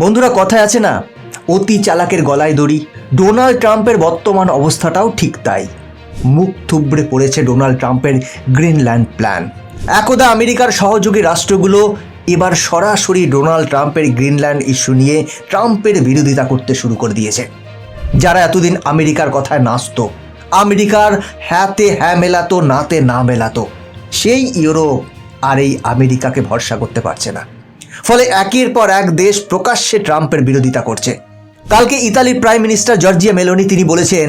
বন্ধুরা, কথায় আছে না, অতি চালাকের গলায় দড়ি। ডোনাল্ড ট্রাম্পের বর্তমান অবস্থাটাও ঠিক তাই। মুখ থুবড়ে পড়েছে ডোনাল্ড ট্রাম্পের গ্রিনল্যান্ড প্ল্যান। একদা আমেরিকার সহযোগী রাষ্ট্রগুলো এবার সরাসরি ডোনাল্ড ট্রাম্পের গ্রিনল্যান্ড ইস্যু নিয়ে ট্রাম্পের বিরোধিতা করতে শুরু করে দিয়েছে। যারা এতদিন আমেরিকার কথায় নাচতো, আমেরিকার হ্যাঁতে হ্যাঁ মেলাতো, নাতে না মেলাতো, সেই ইউরোপ আর এই আমেরিকাকে ভরসা করতে পারছে না। ফলে একের পর এক দেশ প্রকাশ্যে ট্রাম্পের বিরোধিতা করছে। কালকে ইতালির প্রাইম মিনিস্টার জর্জিয়া মেলোনি তিনি বলেছেন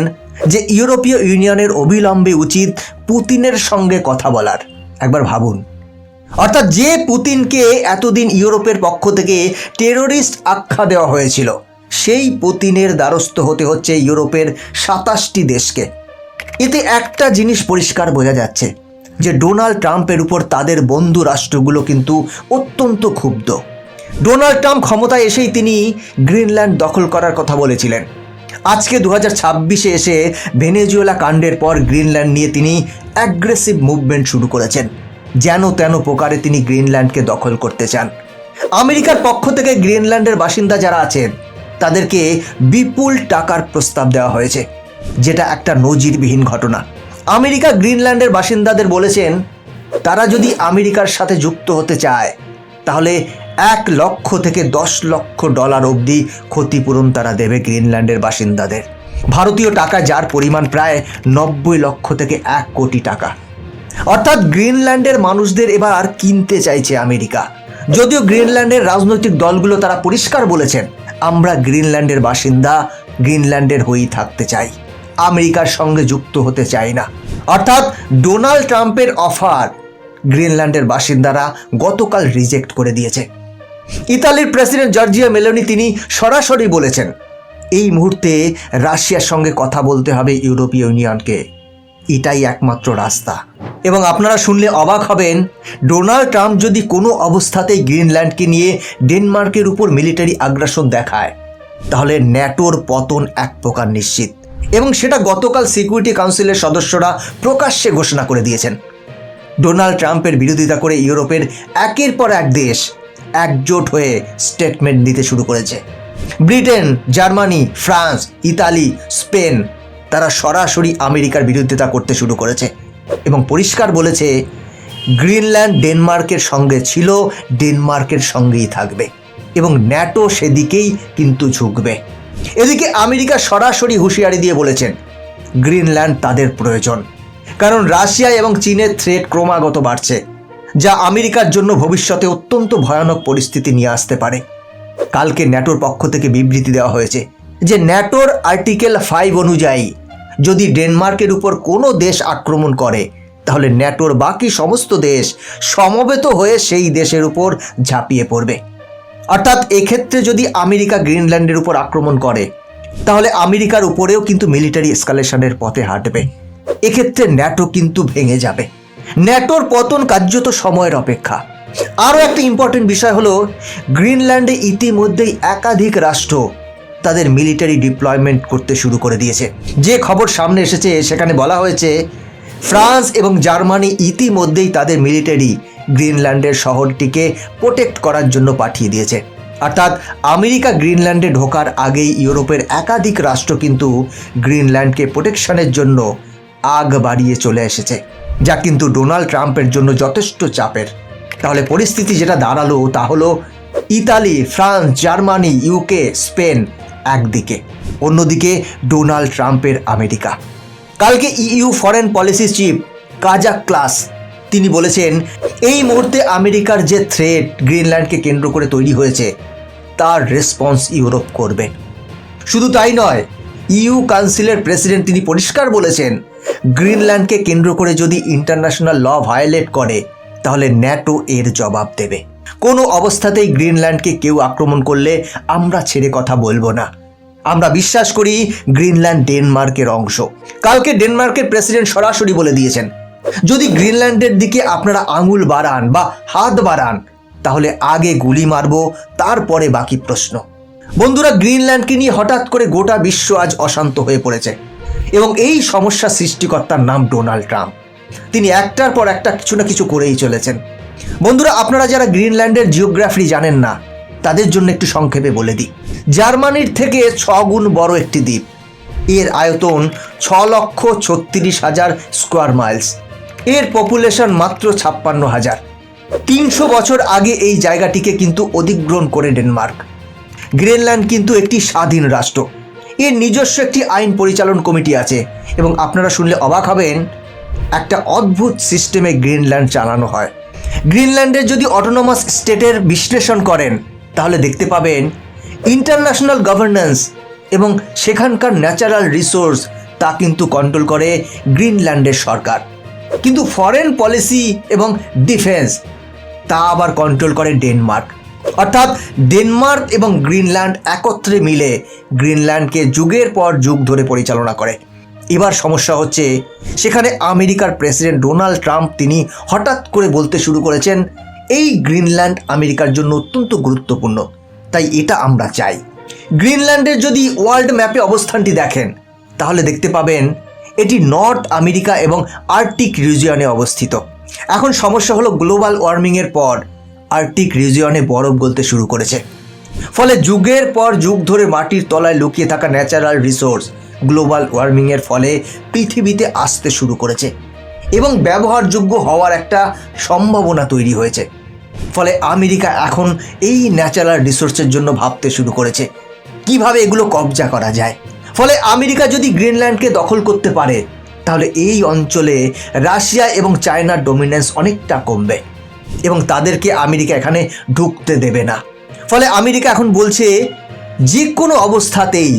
যে ইউরোপীয় ইউনিয়নের অবিলম্বে উচিত পুতিনের সঙ্গে কথা বলার। একবার ভাবুন, অর্থাৎ যে পুতিনকে এতদিন ইউরোপের পক্ষ থেকে টেরোরিস্ট আখ্যা দেওয়া হয়েছিল, সেই পুতিনের দ্বারস্থ হতে হচ্ছে ইউরোপের 27টি দেশকে। এতে একটা জিনিস পরিষ্কার বোঝা যাচ্ছে যে ডোনাল্ড ট্রাম্পের উপর তাদের বন্ধু রাষ্ট্রগুলো কিন্তু অত্যন্ত ক্ষুব্ধ। ডোনাল্ড ট্রাম্প ক্ষমতায় এসেই তিনি গ্রিনল্যান্ড দখল করার কথা বলেছিলেন। আজকে 2026-এ এসে ভেনেজুয়েলা কাণ্ডের পর গ্রিনল্যান্ড নিয়ে তিনি অ্যাগ্রেসিভ মুভমেন্ট শুরু করেছেন। যেন তেন প্রকারে তিনি গ্রিনল্যান্ডকে দখল করতে চান। আমেরিকার পক্ষ থেকে গ্রিনল্যান্ডের বাসিন্দা যারা আছেন তাদেরকে বিপুল টাকার প্রস্তাব দেওয়া হয়েছে, যেটা একটা নজিরবিহীন ঘটনা। আমেরিকা গ্রিনল্যান্ডের বাসিন্দাদের বলেছেন তারা যদি আমেরিকার সাথে যুক্ত হতে চায় তাহলে 1 লক্ষ থেকে 10 লক্ষ ডলার অবধি ক্ষতিপূরণ তারা দেবে গ্রিনল্যান্ডের বাসিন্দাদের। ভারতীয় টাকা যার পরিমাণ প্রায় 90 লক্ষ থেকে 1 কোটি টাকা। অর্থাৎ গ্রিনল্যান্ডের মানুষদের এবার কিনতে চাইছে আমেরিকা। যদিও গ্রিনল্যান্ডের রাজনৈতিক দলগুলো তারা পরিষ্কার বলেছেন, আমরা গ্রিনল্যান্ডের বাসিন্দা, গ্রিনল্যান্ডের হয়েই থাকতে চাই, আমেরিকার সঙ্গে যুক্ত হতে চাই না। অর্থাৎ ডোনাল্ড ট্রাম্পের অফার গ্রিনল্যান্ডের বাসিন্দারা গতকাল রিজেক্ট করে দিয়েছে। ইতালির প্রেসিডেন্ট জর্জিয়া মেলোনি তিনি সরাসরি বলেছেন এই মুহূর্তে রাশিয়ার সঙ্গে কথা বলতে হবে ইউরোপীয় ইউনিয়নকে, এটাই একমাত্র রাস্তা। এবং আপনারা শুনলে অবাক হবেন, ডোনাল্ড ট্রাম্প যদি কোনো অবস্থাতেই গ্রিনল্যান্ডকে নিয়ে ডেনমার্কের উপর মিলিটারি আগ্রাসন দেখায় তাহলে ন্যাটোর পতন এক প্রকার নিশ্চিত। এবং সেটা গতকাল সিকিউরিটি কাউন্সিলের সদস্যরা প্রকাশ্যে ঘোষণা করে দিয়েছেন। ডোনাল্ড ট্রাম্পের বিরোধিতা করে ইউরোপের একের পর এক দেশ একজোট হয়ে স্টেটমেন্ট দিতে শুরু করেছে। Britain, Germany, France, Italy, Spain তারা সরাসরি আমেরিকার বিরোধিতা করতে শুরু করেছে এবং পরিষ্কার বলেছে গ্রিনল্যান্ড ডেনমার্কের সঙ্গে ছিল, ডেনমার্কের সঙ্গেই থাকবে এবং ন্যাটো সেদিকেই কিন্তু ঝুঁকবে। এদিকে আমেরিকা সরাসরি হুঁশিয়ারি দিয়ে বলেছেন গ্রিনল্যান্ড তাদের প্রয়োজন, কারণ রাশিয়া এবং চীনের থ্রেট ক্রমাগত বাড়ছে, যা আমেরিকার জন্য ভবিষ্যতে অত্যন্ত ভয়ানক পরিস্থিতি নিয়ে আসতে পারে। কালকে ন্যাটোর পক্ষ থেকে বিবৃতি দেওয়া হয়েছে যে ন্যাটোর আর্টিকেল 5 অনুযায়ী যদি ডেনমার্কের উপর কোনো দেশ আক্রমণ করে তাহলে ন্যাটোর বাকি সমস্ত দেশ সমবেত হয়ে সেই দেশের উপর ঝাঁপিয়ে পড়বে। অর্থাৎ এক্ষেত্রে যদি আমেরিকা গ্রিনল্যান্ডের উপর আক্রমণ করে তাহলে আমেরিকার উপরেও কিন্তু মিলিটারি এসকালেশনের পথে হাঁটবে। এক্ষেত্রে ন্যাটো কিন্তু ভেঙে যাবে। ন্যাটোর পতন কার্যত সময়ের অপেক্ষা। আরও একটা ইম্পর্টেন্ট বিষয় হলো গ্রিনল্যান্ডে ইতিমধ্যেই একাধিক রাষ্ট্র তাদের মিলিটারি ডিপ্লয়মেন্ট করতে শুরু করে দিয়েছে। যে খবর সামনে এসেছে সেখানে বলা হয়েছে ফ্রান্স এবং জার্মানি ইতিমধ্যেই তাদের মিলিটারি গ্রিনল্যান্ডের শহরটিকে প্রোটেক্ট করার জন্য পাঠিয়ে দিয়েছে। অর্থাৎ আমেরিকা গ্রিনল্যান্ডে ঢোকার আগেই ইউরোপের একাধিক রাষ্ট্র কিন্তু গ্রিনল্যান্ডকে প্রোটেকশনের জন্য আগ বাড়িয়ে চলে এসেছে, যা কিন্তু ডোনাল্ড ট্রাম্পের জন্য যথেষ্ট চাপের। তাহলে পরিস্থিতি যেটা দাঁড়ালো তা হলো Italy, France, Germany, UK, Spain একদিকে, অন্যদিকে ডোনাল্ড ট্রাম্পের আমেরিকা। কালকে ইইউ ফরেন পলিসি চিফ কাজা ক্লাস তিনি বলেছেন এই মুহূর্তে আমেরিকার যে থ্রেট গ্রিনল্যান্ডকে কেন্দ্র করে তৈরি হয়েছে তার রেসপন্স ইউরোপ করবে। শুধু তাই নয়, ইইউ কাউন্সিলের প্রেসিডেন্ট তিনি পরিষ্কার বলেছেন গ্রিনল্যান্ডকে কেন্দ্র করে যদি ইন্টারন্যাশনাল ল ভায়োলেট করে তাহলে ন্যাটো এর জবাব দেবে। কোনো অবস্থাতেই গ্রিনল্যান্ডকে কেউ আক্রমণ করলে আমরা ছেড়ে কথা বলবো না। আমরা বিশ্বাস করি গ্রিনল্যান্ড ডেনমার্কের অংশ। কালকে ডেনমার্কের প্রেসিডেন্ট সরাসরি বলে দিয়েছেন যদি গ্রিনল্যান্ডের দিকে আপনারা আঙুল বাড়ান বা হাত বাড়ান তাহলে আগে গুলি মারব, তারপরে বাকি প্রশ্ন। বন্ধুরা, গ্রিনল্যান্ডকে নিয়ে হঠাৎ করে গোটা বিশ্ব আজ অশান্ত হয়ে পড়েছে এবং এই সমস্যা সৃষ্টিকর্তার নাম ডোনাল্ড ট্রাম্প। তিনি একটার পর একটা কিছু না কিছু করেই চলেছেন। বন্ধুরা, আপনারা যারা গ্রিনল্যান্ডের জিওগ্রাফি জানেন না তাদের জন্য একটু সংক্ষেপে বলে দিই। জার্মানির থেকে 6 গুণ বড় একটি দ্বীপ। এর আয়তন 6,36,000 স্কোয়ার মাইলস। এর পপুলেশন মাত্র 56,000। 300 বছর আগে এই জায়গাটিকে কিন্তু অধিগ্রহণ করে ডেনমার্ক। গ্রিনল্যান্ড কিন্তু একটি স্বাধীন রাষ্ট্র। এর নিজস্ব একটি আইন পরিচালন কমিটি আছে এবং আপনারা শুনলে অবাক হবেন, একটা অদ্ভুত সিস্টেমে গ্রিনল্যান্ড চালানো হয়। গ্রিনল্যান্ডের যদি অটোনমাস স্টেটের বিশ্লেষণ করেন তাহলে দেখতে পাবেন ইন্টারন্যাশনাল গভর্নেন্স এবং সেখানকার ন্যাচারাল রিসোর্স তা কিন্তু কন্ট্রোল করে গ্রিনল্যান্ডের সরকার, কিন্তু ফরেন পলিসি এবং ডিফেন্স তা আবার কন্ট্রোল করে ডেনমার্ক। অর্থাৎ ডেনমার্ক এবং গ্রিনল্যান্ড একত্রে মিলে গ্রিনল্যান্ডকে যুগের পর যুগ ধরে পরিচালনা করে। এবার সমস্যা হচ্ছে, সেখানে আমেরিকার প্রেসিডেন্ট ডোনাল্ড ট্রাম্প তিনি হঠাৎ করে বলতে শুরু করেছেন এই গ্রিনল্যান্ড আমেরিকার জন্য অত্যন্ত গুরুত্বপূর্ণ, তাই এটা আমরা চাই। গ্রিনল্যান্ডের যদি ওয়ার্ল্ড ম্যাপে অবস্থানটি দেখেন তাহলে দেখতে পাবেন এটি নর্থ আমেরিকা এবং আর্কটিক রিজিয়নে অবস্থিত। এখন সমস্যা হলো, গ্লোবাল ওয়ার্মিংয়ের পর আর্কটিক রিজিয়নে বরফ গলতে শুরু করেছে, ফলে যুগের পর যুগ ধরে মাটির তলায় লুকিয়ে থাকা ন্যাচারাল রিসোর্স গ্লোবাল ওয়ার্মিংয়ের ফলে পৃথিবীতে আসতে শুরু করেছে এবং ব্যবহারযোগ্য হওয়ার একটা সম্ভাবনা তৈরি হয়েছে। ফলে আমেরিকা এখন এই ন্যাচারাল রিসোর্সের জন্য ভাবতে শুরু করেছে কিভাবে এগুলো কবজা করা যায়। ফলে আমেরিকা যদি গ্রিনল্যান্ডকে দখল করতে পারে তাহলে এই অঞ্চলে রাশিয়া এবং চায়নার ডমিনেন্স অনেকটা কমবে এবং তাদেরকে আমেরিকা এখানে ঢুকতে দেবে না। ফলে আমেরিকা এখন বলছে যে কোনো অবস্থাতেই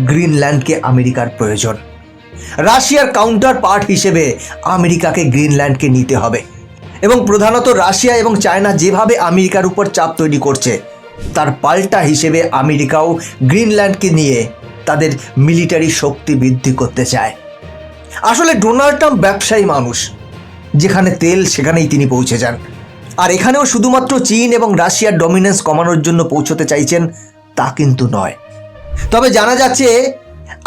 গ্রিনল্যান্ডকে আমেরিকার প্রয়োজন। রাশিয়ার কাউন্টার পার্ট হিসেবে আমেরিকাকে গ্রিনল্যান্ডকে নিতে হবে এবং প্রধানত রাশিয়া এবং চায়না যেভাবে আমেরিকার উপর চাপ তৈরি করছে তার পাল্টা হিসেবে আমেরিকাও গ্রিনল্যান্ডকে নিয়ে তাদের মিলিটারি শক্তি বৃদ্ধি করতে চায়। আসলে ডোনাল্ড ট্রাম্প ব্যবসায়ী মানুষ, যেখানে তেল সেখানেই তিনি পৌঁছে যান। আর এখানেও শুধুমাত্র চীন এবং রাশিয়ার ডমিনেন্স কমানোর জন্য পৌঁছতে চাইছেন তা কিন্তু নয়। তবে জানা যাচ্ছে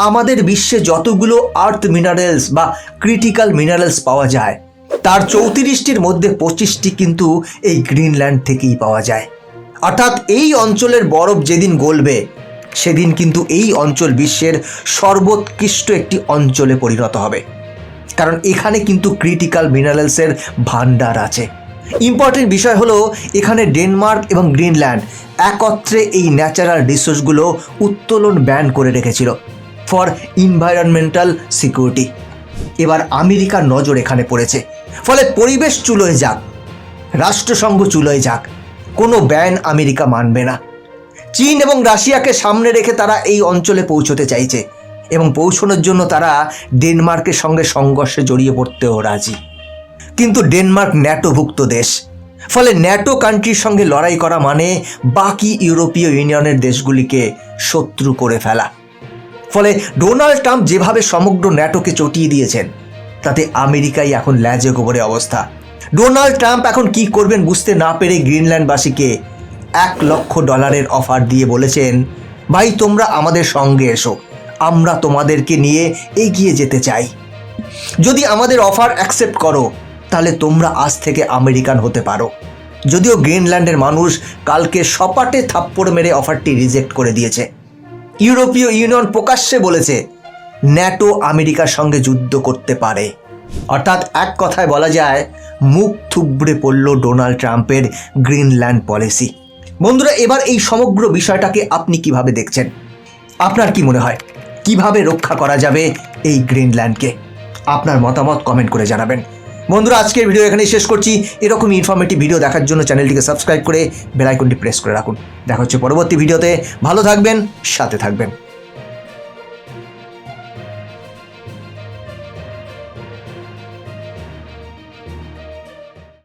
আমাদের বিশ্বে যতগুলো আর্থ মিনারেলস বা ক্রিটিক্যাল মিনারেলস পাওয়া যায় তার 34টির মধ্যে 25টি কিন্তু এই গ্রিনল্যান্ড থেকেই পাওয়া যায়। অর্থাৎ এই অঞ্চলের বরফ যেদিন গলবে সেদিন কিন্তু এই অঞ্চল বিশ্বের সর্বোৎকৃষ্ট একটি অঞ্চলে পরিণত হবে, কারণ এখানে কিন্তু ক্রিটিক্যাল মিনারেলসের ভান্ডার আছে। ইম্পর্টেন্ট বিষয় হলো, এখানে ডেনমার্ক এবং গ্রিনল্যান্ড একত্রে এই ন্যাচারাল রিসোর্সগুলো উত্তোলন ব্যান করে রেখেছিল ফর এনভায়রনমেন্টাল সিকিউরিটি। এবার আমেরিকার নজর এখানে পড়েছে, ফলে পরিবেশ চুলোয় যাক, রাষ্ট্রসংঘ চুলোয় যাক, কোনো ব্যান আমেরিকা মানবে না। চীন এবং রাশিয়াকে সামনে রেখে তারা এই অঞ্চলে পৌঁছতে চাইছে এবং পৌঁছানোর জন্য তারা ডেনমার্কের সঙ্গে সংঘর্ষে জড়িয়ে পড়তেও রাজি। কিন্তু ডেনমার্ক ন্যাটোভুক্ত দেশ, ফলে ন্যাটো কান্ট্রির সঙ্গে লড়াই করা মানে বাকি ইউরোপীয় ইউনিয়নের দেশগুলিকে শত্রু করে ফেলা। ফলে ডোনাল্ড ট্রাম্প যেভাবে সমগ্র ন্যাটোকে চটিয়ে দিয়েছেন তাতে আমেরিকাই এখন ল্যাজে গোবরে অবস্থা। ডোনাল্ড ট্রাম্প এখন কি করবেন বুঝতে না পেরে গ্রিনল্যান্ডবাসীকে $1 লক্ষ অফার দিয়ে বলেছেন, ভাই তোমরা আমাদের সঙ্গে এসো, আমরা তোমাদেরকে নিয়ে এগিয়ে যেতে চাই। যদি আমাদের অফার অ্যাকসেপ্ট করো তাহলে তোমরা আজ থেকে আমেরিকান হতে পারো। যদিও গ্রিনল্যান্ডের মানুষ কালকে সপাটে থাপ্পড় মেরে অফারটি রিজেক্ট করে দিয়েছে। ইউরোপীয় ইউনিয়ন প্রকাশ্যে বলেছে ন্যাটো আমেরিকার সঙ্গে যুদ্ধ করতে পারে। অর্থাৎ এক কথায় বলা যায় মুখ থুবড়ে পড়ল ডোনাল্ড ট্রাম্পের গ্রিনল্যান্ড পলিসি। বন্ধুরা, এবার এই সমগ্র বিষয়টাকে আপনি কিভাবে দেখছেন? আপনার কি মনে হয় কিভাবে রক্ষা করা যাবে এই গ্রিনল্যান্ডকে? আপনার মতামত কমেন্ট করে জানাবেন। বন্ধুরা, আজকের ভিডিও এখানেই শেষ করছি। এরকম ইনফরমেটিভ ভিডিও দেখার জন্য চ্যানেলটিকে সাবস্ক্রাইব করে বেল আইকনটি প্রেস করে রাখুন। দেখা হচ্ছে পরবর্তী ভিডিওতে। ভালো থাকবেন, সাথে থাকবেন।